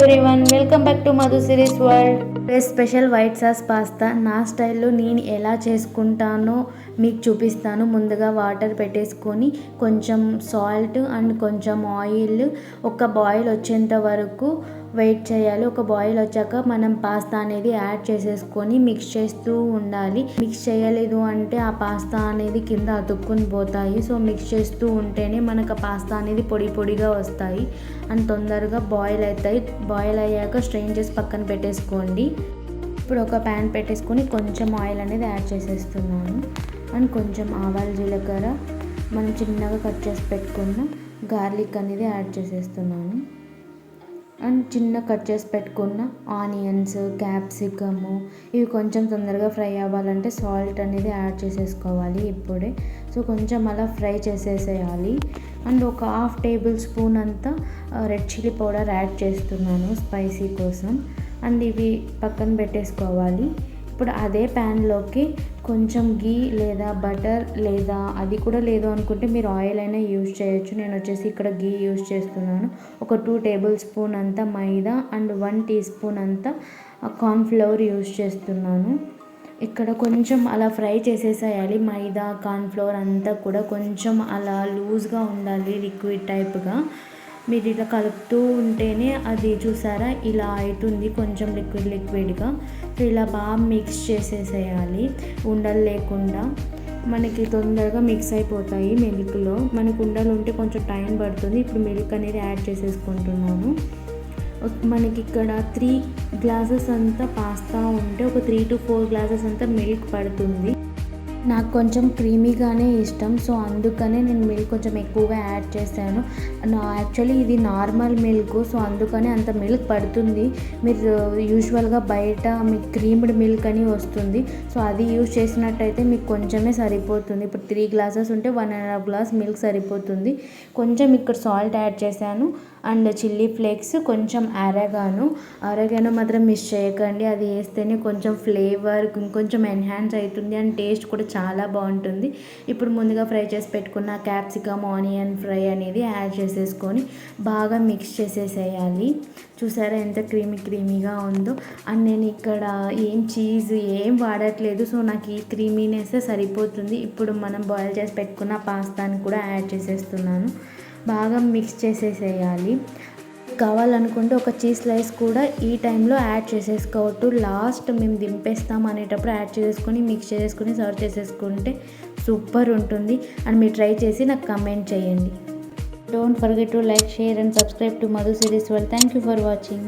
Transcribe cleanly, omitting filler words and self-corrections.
Everyone, welcome back to Madhu series world. Special white sauce pasta నా స్టైల్లో నేను ఎలా చేసుకుంటానో మీకు చూపిస్తాను. ముందుగా వాటర్ పెట్టేసుకొని కొంచెం సాల్ట్ అండ్ కొంచెం ఆయిల్ ఒక బాయిల్ వచ్చేంత వరకు వెయిట్ చేయాలి. ఒక బాయిల్ వచ్చాక మనం పాస్తా అనేది యాడ్ చేసేసుకొని మిక్స్ చేస్తూ ఉండాలి. మిక్స్ చేయలేదు అంటే ఆ పాస్తా అనేది కింద అతుక్కుని పోతాయి. సో మిక్స్ చేస్తూ ఉంటేనే మనకు ఆ పాస్తా అనేది పొడి పొడిగా వస్తాయి అండ్ తొందరగా బాయిల్ అవుతాయి. బాయిల్ అయ్యాక స్ట్రెయిన్ చేసి పక్కన పెట్టేసుకోండి. ఇప్పుడు ఒక ప్యాన్ పెట్టేసుకొని కొంచెం ఆయిల్ అనేది యాడ్ చేసేస్తున్నాను అండ్ కొంచెం ఆవాలు, జీలకర్ర, మనం చిన్నగా కట్ చేసి పెట్టుకున్న గార్లిక్ అనేది యాడ్ చేసేస్తున్నాను అండ్ చిన్న కట్ చేసి పెట్టుకున్న ఆనియన్స్, క్యాప్సికము ఇవి కొంచెం తొందరగా ఫ్రై అవ్వాలంటే సాల్ట్ అనేది యాడ్ చేసేసుకోవాలి ఇప్పుడే. సో కొంచెం అలా ఫ్రై చేసేసేయాలి అండ్ ఒక హాఫ్ టేబుల్ స్పూన్ అంతా రెడ్ చిల్లీ పౌడర్ యాడ్ చేస్తున్నాను స్పైసీ కోసం అండ్ ఇవి పక్కన పెట్టేసుకోవాలి. ఇప్పుడు అదే ప్యాన్లోకి కొంచెం గీ లేదా బటర్ లేదా అది కూడా లేదు అనుకుంటే మీరు ఆయిల్ అయినా యూజ్ చేయొచ్చు. నేను వచ్చేసి ఇక్కడ గీ యూజ్ చేస్తున్నాను. ఒక 2 టేబుల్ స్పూన్ అంతా మైదా అండ్ 1 టీ స్పూన్ అంతా కార్న్ఫ్లవర్ యూజ్ చేస్తున్నాను. ఇక్కడ కొంచెం అలా ఫ్రై చేసేసేయాలి. మైదా, కార్న్ఫ్లవర్ అంతా కూడా కొంచెం అలా లూజ్గా ఉండాలి, లిక్విడ్ టైప్గా. మీరు ఇలా కలుపుతూ ఉంటేనే అది చూసారా ఇలా అవుతుంది, కొంచెం లిక్విడ్గా. సో ఇలా బాగా మిక్స్ చేసేసేయాలి ఉండలు లేకుండా. మనకి తొందరగా మిక్స్ అయిపోతాయి మిల్క్లో. మనకు ఉండలు ఉంటే కొంచెం టైం పడుతుంది. ఇప్పుడు మిల్క్ అనేది యాడ్ చేసేసుకుంటున్నాను. మనకి ఇక్కడ 3 గ్లాసెస్ అంతా పాస్తా ఉంటే ఒక 3 to 4 గ్లాసెస్ అంతా మిల్క్ పడుతుంది. నాకు కొంచెం క్రీమీగానే ఇష్టం, సో అందుకనే నేను మిల్క్ కొంచెం ఎక్కువగా యాడ్ చేశాను. యాక్చువల్లీ ఇది నార్మల్ మిల్క్, సో అందుకనే అంత మిల్క్ పడుతుంది. మీరు యూజువల్గా బయట మీకు క్రీమ్డ్ మిల్క్ అని వస్తుంది, సో అది యూజ్ చేసినట్టయితే మీకు కొంచెమే సరిపోతుంది. ఇప్పుడు 3 గ్లాసెస్ ఉంటే 1.5 గ్లాస్ మిల్క్ సరిపోతుంది. కొంచెం ఇక్కడ సాల్ట్ యాడ్ చేశాను అండ్ చిల్లీ ఫ్లేక్స్, కొంచెం అరగానో మాత్రం మిస్ చేయకండి. అది వేస్తేనే కొంచెం ఫ్లేవర్ ఇంకొంచెం ఎన్హాన్స్ అవుతుంది అండ్ టేస్ట్ కూడా చాలా బాగుంటుంది. ఇప్పుడు ముందుగా ఫ్రై చేసి పెట్టుకున్న క్యాప్సికమ్, ఆనియన్ ఫ్రై అనేది యాడ్ చేసేసుకొని బాగా మిక్స్ చేసేసేయాలి. చూసారా ఎంత క్రీమీగా ఉందో. అండ్ నేను ఇక్కడ చీజ్ ఏం వాడట్లేదు, సో నాకు ఈ క్రీమీనెస్ సరిపోతుంది. ఇప్పుడు మనం బాయిల్ చేసి పెట్టుకున్న పాస్తాని కూడా యాడ్ చేసేస్తున్నాను. బాగా మిక్స్ చేసేసేయాలి. కావాలనుకుంటే ఒక చీజ్ స్లైస్ కూడా ఈ టైంలో యాడ్ చేసేసుకోవద్దు. లాస్ట్ మేము దింపేస్తాం అనేటప్పుడు యాడ్ చేసుకొని మిక్స్ చేసుకొని సర్వ్ చేసేసుకుంటే సూపర్ ఉంటుంది. అండ్ మీరు ట్రై చేసి నాకు కమెంట్ చేయండి. Don't forget to like, share and subscribe to Madhu series world. Thank you for watching.